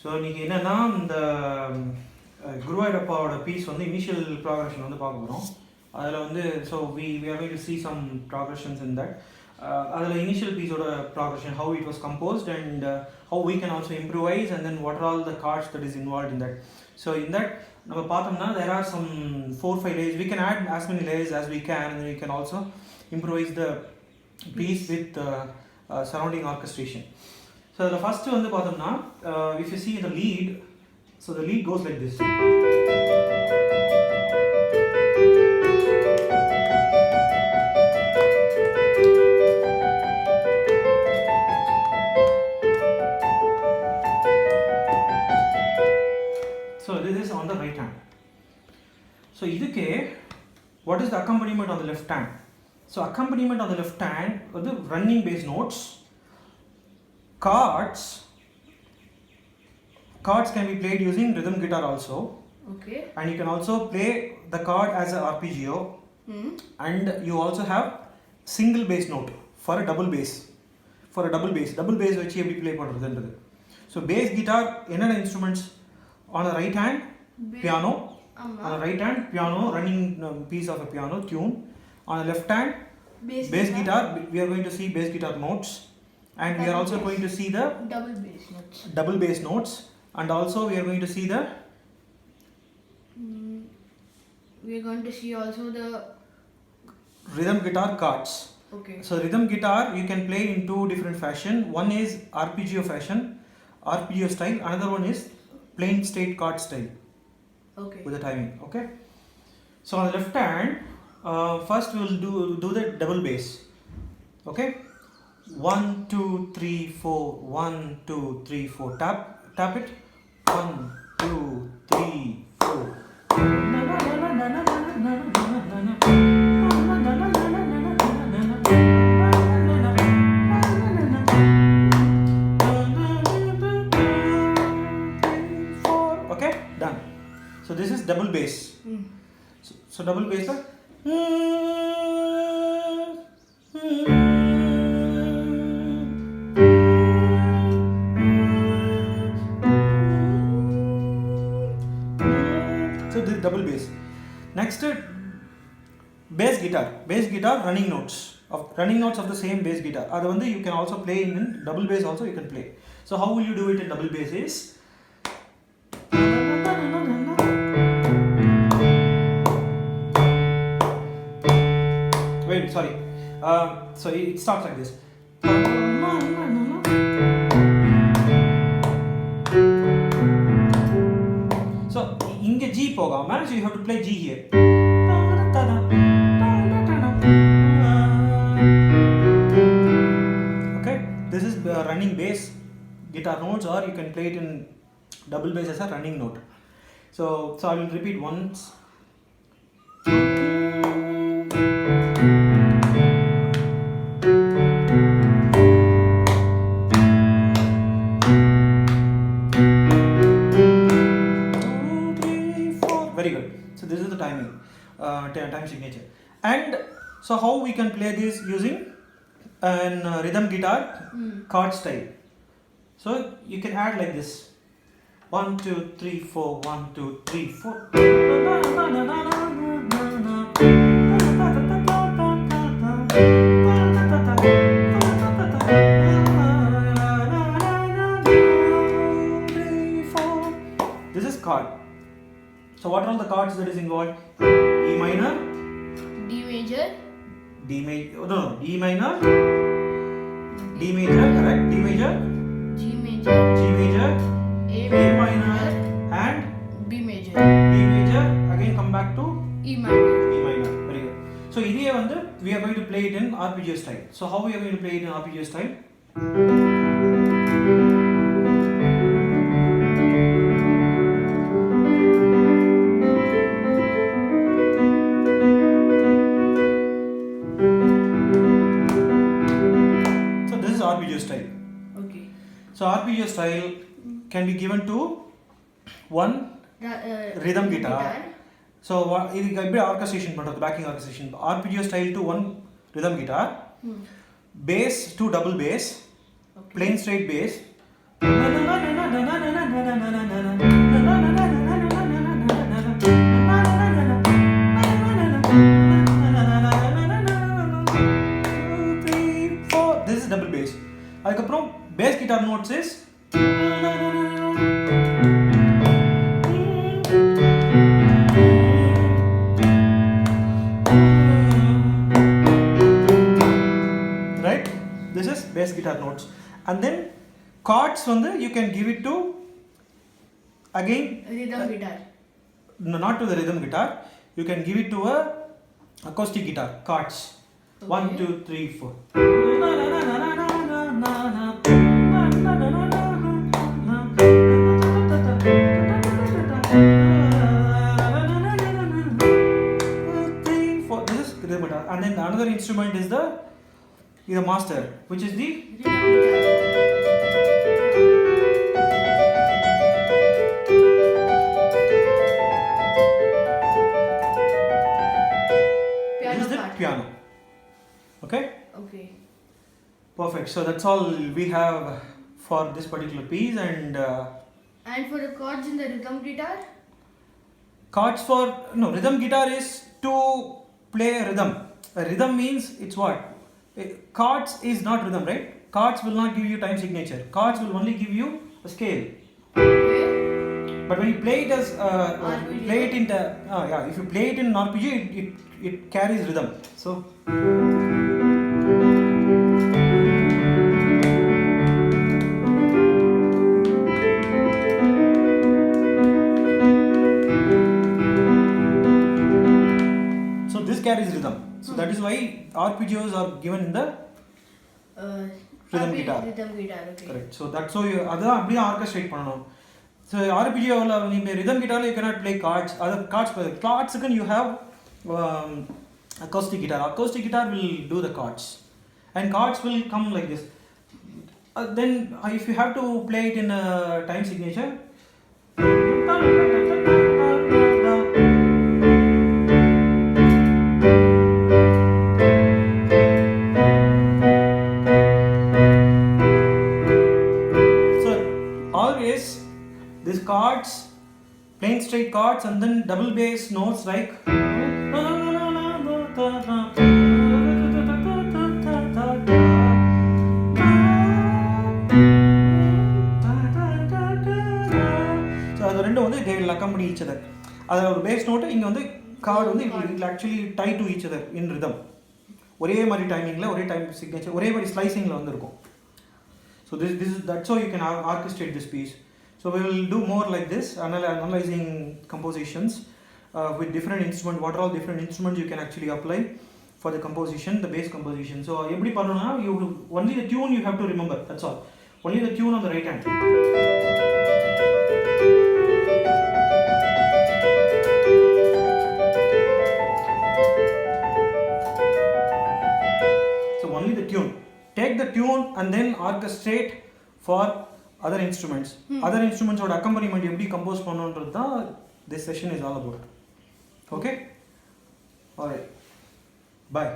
So இன்றைக்கி என்னென்னா இந்த குருவாயூரப்பாவோட பீஸ் வந்து இனிஷியல் ப்ராக்ரஷன் வந்து பார்க்க போகிறோம். அதில் வந்து so we are going to see some progressions in that. அதில் இனிஷியல் பீஸோட progression, how it was composed and how we can also improvise and then what are all the cards that is involved in that. So in that நம்ம பார்த்தோம்னா there are some 4-5 layers. We can add as many layers as we can and then we can also improvise the piece with surrounding orchestration. So the first வந்து பார்த்தோம்னா if you see the lead, so the lead goes like this. So this is on the right hand. So இதுக்கே what is the accompaniment on the left hand? So accompaniment on the left hand வந்து running bass notes. Chords can be played using rhythm guitar also. Okay. And you can also play the chord as an arpeggio. And you also have single bass note for a double bass. Double bass வச்சு எப்படி play பண்ணுறதுன்றது. So bass guitar என்னென்ன instruments? On the right hand, piano. On the right hand, piano, running piece of a piano tune. On the left hand, bass guitar. We are going to see bass guitar notes. And we are also going to see the double bass notes. And also we are going to see the we are going to see also the rhythm guitar chords. Okay. So rhythm guitar you can play in two different fashion. One is arpeggio fashion, arpeggio style. Another one is plain straight chord style. Okay. With the timing. Okay. So on the left hand, first we will do the double bass. Okay. 1 2 3 4 1 2 3 4 tap it 1 2 3 4. Okay, done. So this is double bass. So double bass like double bass. Next, bass guitar running notes of the same bass guitar. That one you can also play in double bass also you can play. So how will you do it in double bass is wait, sorry. So it starts like this. So inge G pogama, so you have to play G here. Okay, this is running bass guitar notes, or you can play it in double bass as a running note. So I will repeat once. Very good. So this is the timing, time signature. And so how we can play this using an rhythm guitar chord style. So you can add like this. 1 2 3 4 1 2 3 4. This is chord. So what are all the chords that is involved? E minor, D major, D minor, D major, correct? D major, G major, G major, A A minor, and B major, B major. Again come back to E minor. E minor. Very good. So idhiye vandu we are going to play it in arpeggio style. So how we are going to play it in arpeggio style? Arpeggio style. Okay. So arpeggio style can be given to one rhythm guitar. So இது எப்படி orchestration பண்றது, backing orchestration. Arpeggio style to one rhythm guitar, bass to double bass, plain straight bass, This is double bass. அதுக்கப்புறம் bass guitar notes is right. This is bass guitar notes, and then chords வந்து you can give it to again Rhythm guitar. no, not to the rhythm guitar, you can give it to a acoustic guitar chords. Okay. 1 2 3 4. This is rhythm guitar, and then another instrument is the master, which is the Rhythm guitar. this Piano is the part. piano. Okay, Okay. perfect. So that's all we have for this particular piece, and And for the chords in the rhythm guitar? chords for rhythm guitar is to play a rhythm. A rhythm means it's what? Chords is not rhythm, right? Chords will not give you time signature. Chords will only give you a scale. Okay. But when you play it as Arpeggio. play it in the if you play it in arpeggio, it carries rhythm. So this carries rhythm. So that is why arpeggios are given in the rhythm guitar. Rhythm guitar, okay. Correct. So that's so அதான் அப்படியே orchestrate பண்ணணும். So arpeggioல நீங்க rhythm guitarல you cannot play chords. Other chords you have acoustic guitar. Acoustic guitar will do the chords, and chords will come like this. Then if you have to play it in a time signature, so always these chords, plain straight chords, and then double bass notes like so அது ரெண்டும் வந்து they will accompany each other. அது ஒரு bass note இங்க வந்து chord வந்து it will actually tie to each other in rhythm. ஒரே மாதிரி டைமிங்ல ஒரே டைம் சிக்னேச்சர் ஒரே மாதிரி ஸ்லைசிங்ல வந்து இருக்கும். So this is that's how you can orchestrate this piece. So we will do more like this, analyzing compositions with different instruments. What are all different instruments you can actually apply for the composition, the bass composition. So எப்படி பண்ணனும்னா you only the tune you have to remember. That's all. Only the tune on the right hand. So only the tune. Take the tune and then orchestrate for other instruments. Other instruments ஓட accompaniment எப்படி compose பண்ணனும்ன்றது தான் this session is all about. Okay? All right. Bye.